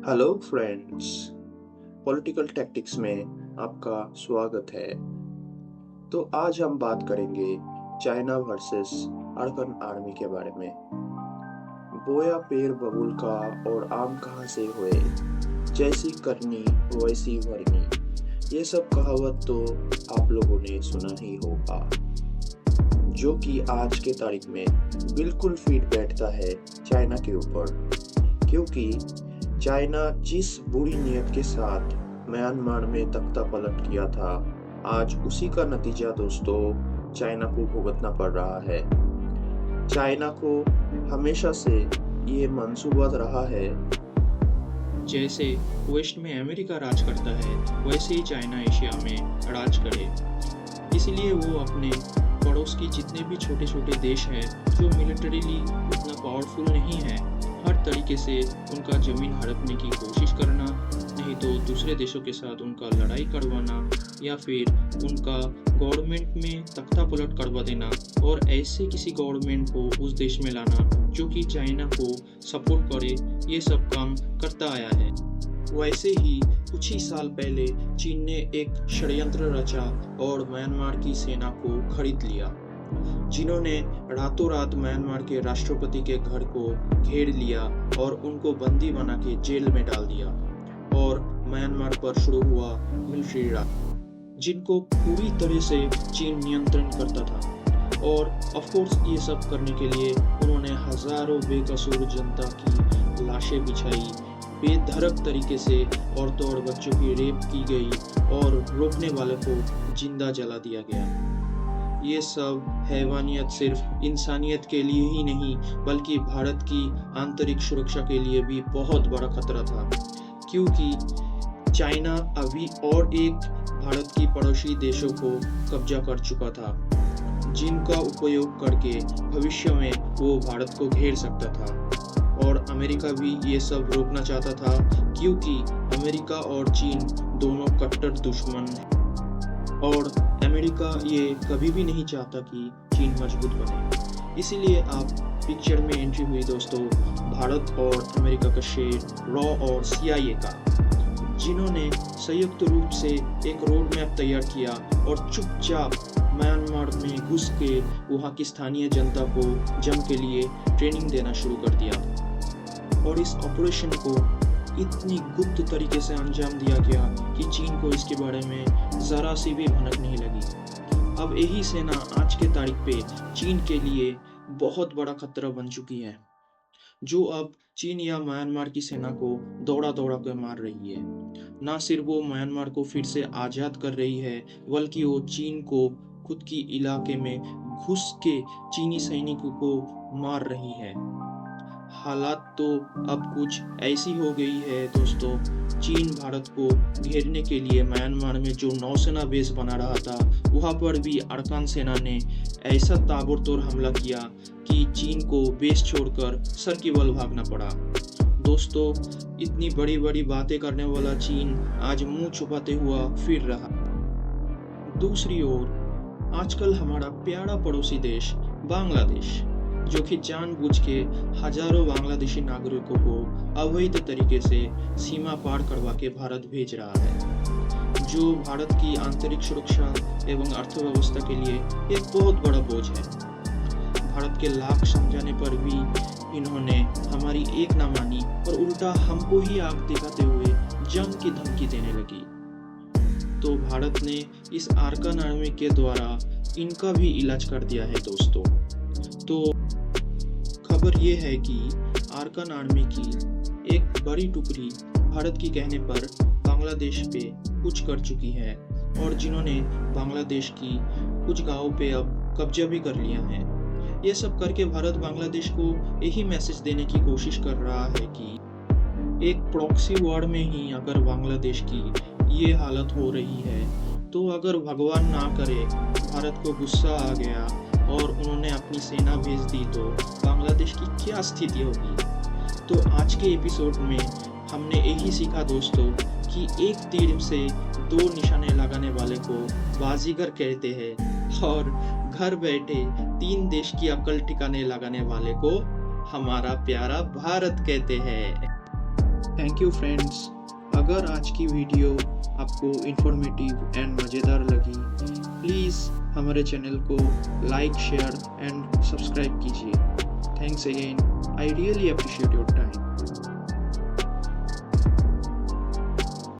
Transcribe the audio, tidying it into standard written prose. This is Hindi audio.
हेलो फ्रेंड्स, पॉलिटिकल टैक्टिक्स में आपका स्वागत है। तो आज हम बात करेंगे चाइना वर्सेस अरकन आर्मी के बारे में। बोया पेड़ बबूल का और आम कहाँ से हुए, जैसी करनी वैसी भरनी, ये सब कहावत तो आप लोगों ने सुना ही होगा, जो कि आज के तारीख में बिल्कुल फिट बैठता है चाइना के ऊपर। क्योंकि चाइना जिस बुरी नीयत के साथ म्यांमार में तख्ता पलट किया था, आज उसी का नतीजा दोस्तों चाइना को भुगतना पड़ रहा है। चाइना को हमेशा से ये मंसूबा रहा है, जैसे वेस्ट में अमेरिका राज करता है वैसे ही चाइना एशिया में राज करे। इसलिए वो अपने पड़ोस की जितने भी छोटे छोटे देश हैं जो मिलिटरीली उतना पावरफुल नहीं है, हर तरीके से उनका ज़मीन हड़पने की कोशिश करना, नहीं तो दूसरे देशों के साथ उनका लड़ाई करवाना या फिर उनका गवर्नमेंट में तख्ता पलट करवा देना और ऐसे किसी गवर्नमेंट को उस देश में लाना जो कि चाइना को सपोर्ट करे, ये सब काम करता आया है। वैसे ही कुछ ही साल पहले चीन ने एक षड्यंत्र रचा और म्यांमार की सेना को खरीद लिया, जिन्होंने रातों रात म्यांमार के राष्ट्रपति के घर को घेर लिया और उनको बंदी बना के जेल में डाल दिया। और म्यांमार पर शुरू हुआ मिलिट्री राज, जिनको पूरी तरह से चीन नियंत्रण करता था। और ऑफ कोर्स ये सब करने के लिए उन्होंने हजारों बेकसूर जनता की लाशें बिछाई, बेधड़क तरीके से औरतों और बच्चों की रेप की गई और रोकने वाले को जिंदा जला दिया गया। ये सब हैवानियत सिर्फ इंसानियत के लिए ही नहीं बल्कि भारत की आंतरिक सुरक्षा के लिए भी बहुत बड़ा खतरा था, क्योंकि चाइना अभी और एक भारत की पड़ोसी देशों को कब्जा कर चुका था, जिनका उपयोग करके भविष्य में वो भारत को घेर सकता था। और अमेरिका भी ये सब रोकना चाहता था, क्योंकि अमेरिका और चीन दोनों कट्टर दुश्मन हैं और अमेरिका ये कभी भी नहीं चाहता कि चीन मजबूत बने। इसीलिए आप पिक्चर में एंट्री हुई दोस्तों भारत और अमेरिका का शेर रॉ और CIA का, जिन्होंने संयुक्त रूप से एक रोड मैप तैयार किया और चुपचाप म्यांमार में घुस के वहाँ की स्थानीय जनता को जंग के लिए ट्रेनिंग देना शुरू कर दिया। और इस ऑपरेशन को इतनी गुप्त तरीके से अंजाम दिया गया कि चीन को इसके बारे में ज़रा सी भी भनक नहीं लगी। अब यही सेना आज के तारीख पे चीन के लिए बहुत बड़ा खतरा बन चुकी है, जो अब चीन या म्यांमार की सेना को दौड़ा दौड़ा कर मार रही है। ना सिर्फ वो म्यांमार को फिर से आज़ाद कर रही है, बल्कि वो चीन को खुद की इलाके में घुस के चीनी सैनिकों को मार रही है। हालात तो अब कुछ ऐसी हो गई है दोस्तों, चीन भारत को घेरने के लिए म्यांमार में जो नौसेना बेस बना रहा था, वहाँ पर भी अरकान सेना ने ऐसा ताबड़तोड़ हमला किया कि चीन को बेस छोड़कर सर की बल भागना पड़ा। दोस्तों, इतनी बड़ी बड़ी बातें करने वाला चीन आज मुंह छुपाते हुआ फिर रहा। दूसरी ओर आजकल हमारा प्यारा पड़ोसी देश बांग्लादेश, जो कि जानबूझ के हजारों बांग्लादेशी नागरिकों को अवैध तरीके से सीमा पार करवा के भारत भेज रहा है, जो भारत की आंतरिक सुरक्षा एवं अर्थव्यवस्था के लिए एक बहुत बड़ा बोझ है। भारत के लाख समझाने पर भी इन्होंने हमारी एक ना मानी और उल्टा हमको ही आग दिखाते हुए जंग की धमकी देने लगी। तो भारत ने इस अरकान आर्मी के द्वारा इनका भी इलाज कर दिया है दोस्तों। तो खबर ये है कि अरकान आर्मी की एक बड़ी टुकड़ी भारत की कहने पर बांग्लादेश पे कुछ कर चुकी है और जिन्होंने बांग्लादेश की कुछ गांवों पे अब कब्जा भी कर लिया है। ये सब करके भारत बांग्लादेश को यही मैसेज देने की कोशिश कर रहा है कि एक प्रॉक्सी वॉर में ही अगर बांग्लादेश की ये हालत हो रही है, तो अगर भगवान ना करे भारत को गुस्सा आ गया और उन्होंने अपनी सेना भेज दी, तो बांग्लादेश की क्या स्थिति होगी। तो आज के एपिसोड में हमने यही सीखा दोस्तों कि एक तीर से दो निशाने लगाने वाले को बाजीगर कहते हैं और घर बैठे 3 देश की अकल ठिकाने लगाने वाले को हमारा प्यारा भारत कहते हैं। Thank you friends. अगर आज की वीडियो आपको इन्फॉर्मेटिव एंड मज़ेदार लगी, प्लीज़ हमारे चैनल को लाइक, शेयर एंड सब्सक्राइब कीजिए। Thanks again. I really appreciate your time.